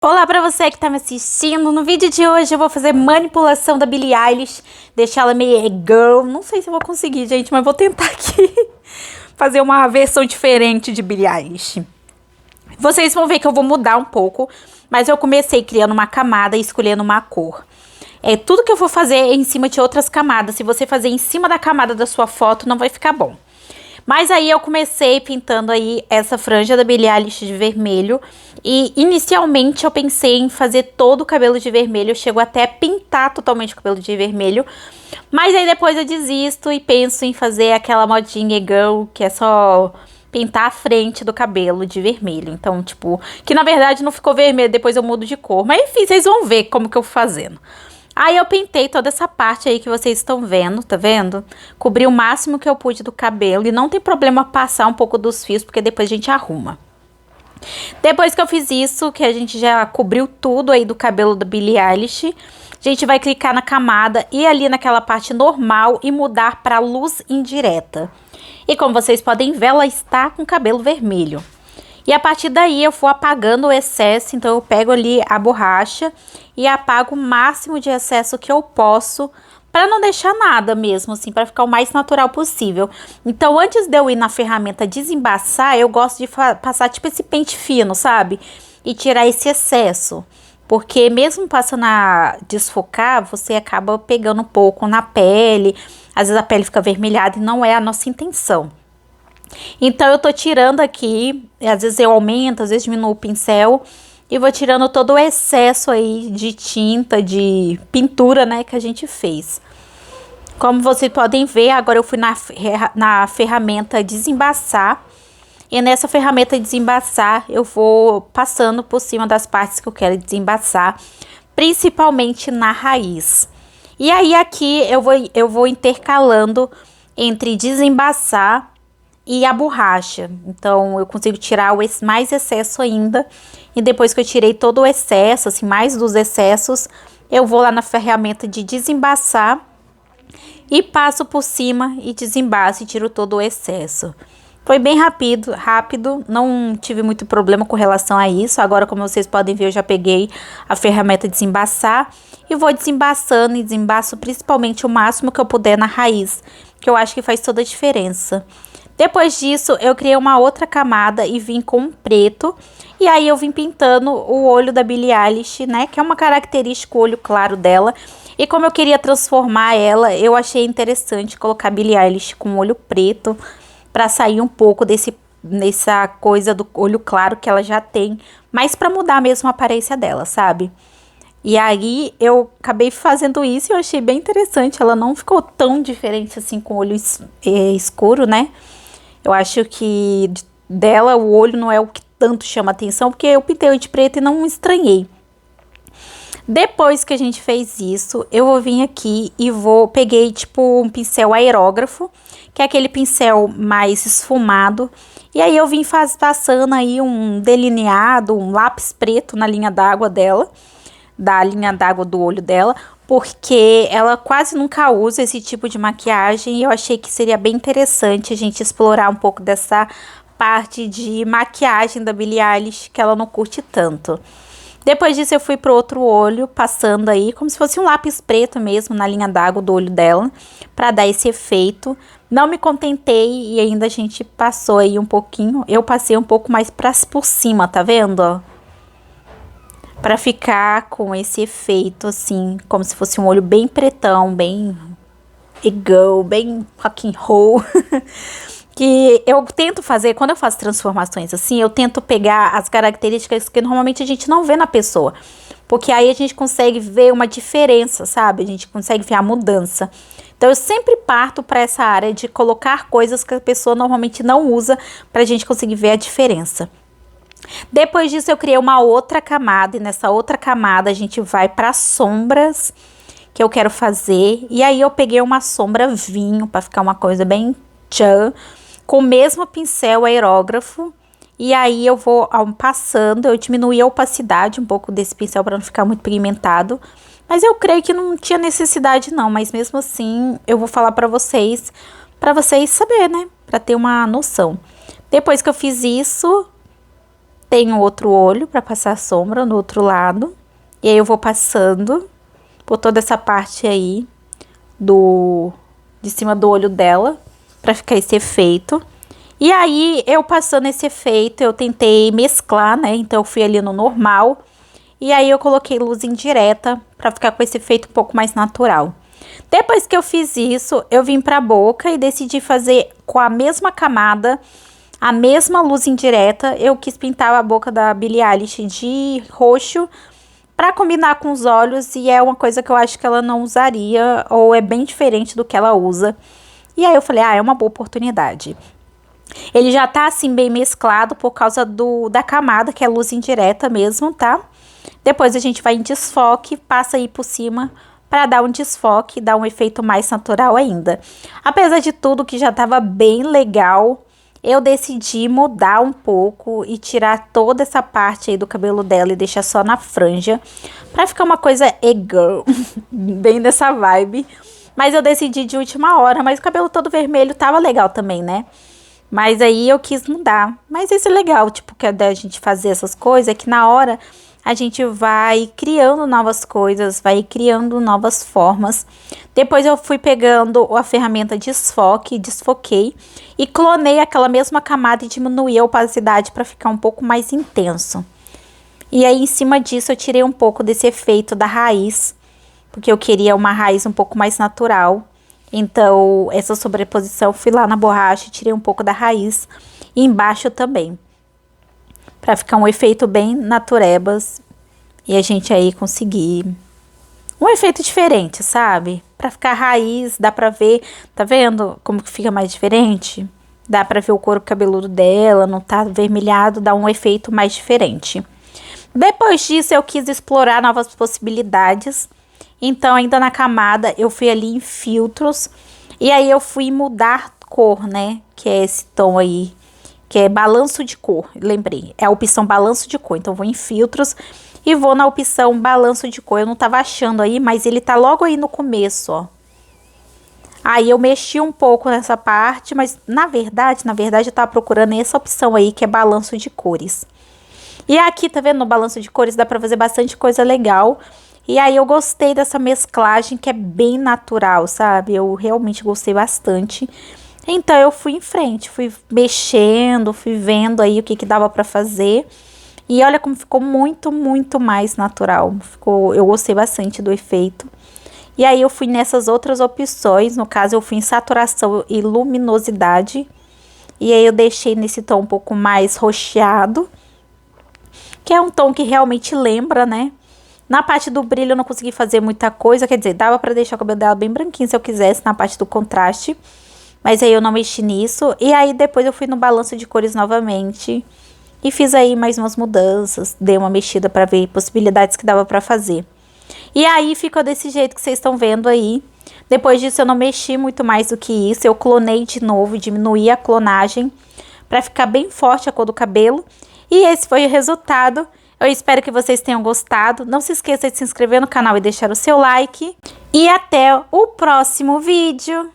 Olá pra você que tá me assistindo. No vídeo de hoje eu vou fazer manipulação da Billie Eilish, deixar ela meio girl. Não sei se eu vou conseguir, gente, mas vou tentar aqui fazer uma versão diferente de Billie Eilish. Vocês vão ver que eu vou mudar um pouco, mas eu comecei criando uma camada e escolhendo uma cor. Tudo que eu vou fazer é em cima de outras camadas. Se você fazer em cima da camada da sua foto, não vai ficar bom. Mas aí eu comecei pintando aí essa franja da Billie Eilish de vermelho. E inicialmente eu pensei em fazer todo o cabelo de vermelho. Eu chego até a pintar totalmente o cabelo de vermelho. Mas aí depois eu desisto e penso em fazer aquela modinha girl, que é só pintar a frente do cabelo de vermelho. Então, tipo, que na verdade não ficou vermelho, depois eu mudo de cor. Mas enfim, vocês vão ver como que eu vou fazendo. Aí eu pintei toda essa parte aí que vocês estão vendo, tá vendo? Cobri o máximo que eu pude do cabelo e não tem problema passar um pouco dos fios, porque depois a gente arruma. Depois que eu fiz isso, que a gente já cobriu tudo aí do cabelo da Billie Eilish, a gente vai clicar na camada e ali naquela parte normal e mudar para luz indireta. E como vocês podem ver, ela está com cabelo vermelho. E a partir daí eu vou apagando o excesso, então eu pego ali a borracha e apago o máximo de excesso que eu posso, para não deixar nada mesmo, assim, para ficar o mais natural possível. Então antes de eu ir na ferramenta desembaçar, eu gosto de passar tipo esse pente fino, sabe? E tirar esse excesso. Porque mesmo passando a desfocar, você acaba pegando um pouco na pele, às vezes a pele fica avermelhada e não é a nossa intenção. Então eu tô tirando aqui, às vezes eu aumento, às vezes diminuo o pincel e vou tirando todo o excesso aí de tinta, de pintura, né, que a gente fez. Como vocês podem ver, agora eu fui na ferramenta desembaçar e nessa ferramenta desembaçar eu vou passando por cima das partes que eu quero desembaçar, principalmente na raiz. E aí aqui eu vou intercalando entre desembaçar e a borracha. Então eu consigo tirar mais excesso ainda. E depois que eu tirei todo o excesso, assim, mais dos excessos, eu vou lá na ferramenta de desembaçar e passo por cima e desembaço e tiro todo o excesso. Foi bem rápido, não tive muito problema com relação a isso. Agora, como vocês podem ver, eu já peguei a ferramenta de desembaçar e vou desembaçando e desembaço principalmente o máximo que eu puder na raiz, que eu acho que faz toda a diferença. Depois disso, eu criei uma outra camada e vim com um preto. E aí eu vim pintando o olho da Billie Eilish, né? Que é uma característica, o olho claro dela. E como eu queria transformar ela, eu achei interessante colocar a Billie Eilish com o olho preto, para sair um pouco dessa coisa do olho claro que ela já tem, mas para mudar mesmo a aparência dela, sabe? E aí eu acabei fazendo isso e eu achei bem interessante. Ela não ficou tão diferente assim com o olho escuro, né? Eu acho que dela o olho não é o que tanto chama atenção, porque eu pintei de preto e não estranhei. Depois que a gente fez isso, eu vou vir aqui e peguei tipo um pincel aerógrafo, que é aquele pincel mais esfumado. E aí eu vim passando aí um delineado, um lápis preto na linha d'água dela, da linha d'água do olho dela, porque ela quase nunca usa esse tipo de maquiagem e eu achei que seria bem interessante a gente explorar um pouco dessa parte de maquiagem da Billie Eilish, que ela não curte tanto. Depois disso eu fui pro outro olho, passando aí como se fosse um lápis preto mesmo na linha d'água do olho dela, para dar esse efeito. Não me contentei e ainda a gente passou aí um pouquinho, eu passei um pouco mais por cima, tá vendo? Pra ficar com esse efeito assim, como se fosse um olho bem pretão, bem igual, bem rock and roll. Que eu tento fazer, quando eu faço transformações assim, eu tento pegar as características que normalmente a gente não vê na pessoa. Porque aí a gente consegue ver uma diferença, sabe? A gente consegue ver a mudança. Então eu sempre parto para essa área de colocar coisas que a pessoa normalmente não usa, pra gente conseguir ver a diferença. Depois disso eu criei uma outra camada e nessa outra camada a gente vai para sombras que eu quero fazer. E aí eu peguei uma sombra vinho para ficar uma coisa bem tchan, com o mesmo pincel aerógrafo. E aí eu vou passando, eu diminuí a opacidade um pouco desse pincel para não ficar muito pigmentado. Mas eu creio que não tinha necessidade não, mas mesmo assim eu vou falar para vocês saberem, né? Para ter uma noção. Depois que eu fiz isso, tenho outro olho pra passar sombra no outro lado. E aí eu vou passando por toda essa parte aí de cima do olho dela, pra ficar esse efeito. E aí, eu passando esse efeito, eu tentei mesclar, né? Então, eu fui ali no normal. E aí, eu coloquei luz indireta pra ficar com esse efeito um pouco mais natural. Depois que eu fiz isso, eu vim pra boca e decidi fazer com a mesma camada, a mesma luz indireta. Eu quis pintar a boca da Billie Eilish de roxo pra combinar com os olhos. E é uma coisa que eu acho que ela não usaria, ou é bem diferente do que ela usa. E aí, eu falei, é uma boa oportunidade. Ele já tá assim bem mesclado por causa da camada, que é luz indireta mesmo, tá? Depois a gente vai em desfoque, passa aí por cima para dar um desfoque, dar um efeito mais natural ainda. Apesar de tudo que já tava bem legal, eu decidi mudar um pouco e tirar toda essa parte aí do cabelo dela e deixar só na franja, pra ficar uma coisa e-girl, bem dessa vibe. Mas eu decidi de última hora, mas o cabelo todo vermelho tava legal também, né? Mas aí eu quis mudar. Mas isso é legal, tipo, que é da gente fazer essas coisas, é que na hora a gente vai criando novas coisas, vai criando novas formas. Depois eu fui pegando a ferramenta desfoque, desfoquei e clonei aquela mesma camada e diminuí a opacidade para ficar um pouco mais intenso. E aí em cima disso eu tirei um pouco desse efeito da raiz, porque eu queria uma raiz um pouco mais natural. Então, essa sobreposição, fui lá na borracha e tirei um pouco da raiz. E embaixo também. Pra ficar um efeito bem naturebas. E a gente aí conseguir um efeito diferente, sabe? Pra ficar raiz, dá pra ver. Tá vendo como que fica mais diferente? Dá pra ver o couro cabeludo dela, não tá vermelhado, dá um efeito mais diferente. Depois disso, eu quis explorar novas possibilidades. Então, ainda na camada, eu fui ali em filtros. E aí, eu fui mudar cor, né? Que é esse tom aí. Que é balanço de cor. Lembrei. É a opção balanço de cor. Então, vou em filtros. E vou na opção balanço de cor. Eu não tava achando aí, mas ele tá logo aí no começo, ó. Aí, eu mexi um pouco nessa parte. Mas, na verdade, eu tava procurando essa opção aí, que é balanço de cores. E aqui, tá vendo? No balanço de cores, dá pra fazer bastante coisa legal. E aí eu gostei dessa mesclagem que é bem natural, sabe? Eu realmente gostei bastante. Então eu fui em frente, fui mexendo, fui vendo aí o que dava pra fazer. E olha como ficou muito, muito mais natural. Eu gostei bastante do efeito. E aí eu fui nessas outras opções, no caso eu fui em saturação e luminosidade. E aí eu deixei nesse tom um pouco mais roxeado, que é um tom que realmente lembra, né? Na parte do brilho eu não consegui fazer muita coisa, quer dizer, dava pra deixar o cabelo dela bem branquinho se eu quisesse, na parte do contraste. Mas aí eu não mexi nisso. E aí depois eu fui no balanço de cores novamente. E fiz aí mais umas mudanças, dei uma mexida pra ver possibilidades que dava pra fazer. E aí ficou desse jeito que vocês estão vendo aí. Depois disso eu não mexi muito mais do que isso, eu clonei de novo, diminuí a clonagem pra ficar bem forte a cor do cabelo. E esse foi o resultado. Eu espero que vocês tenham gostado. Não se esqueça de se inscrever no canal e deixar o seu like. E até o próximo vídeo.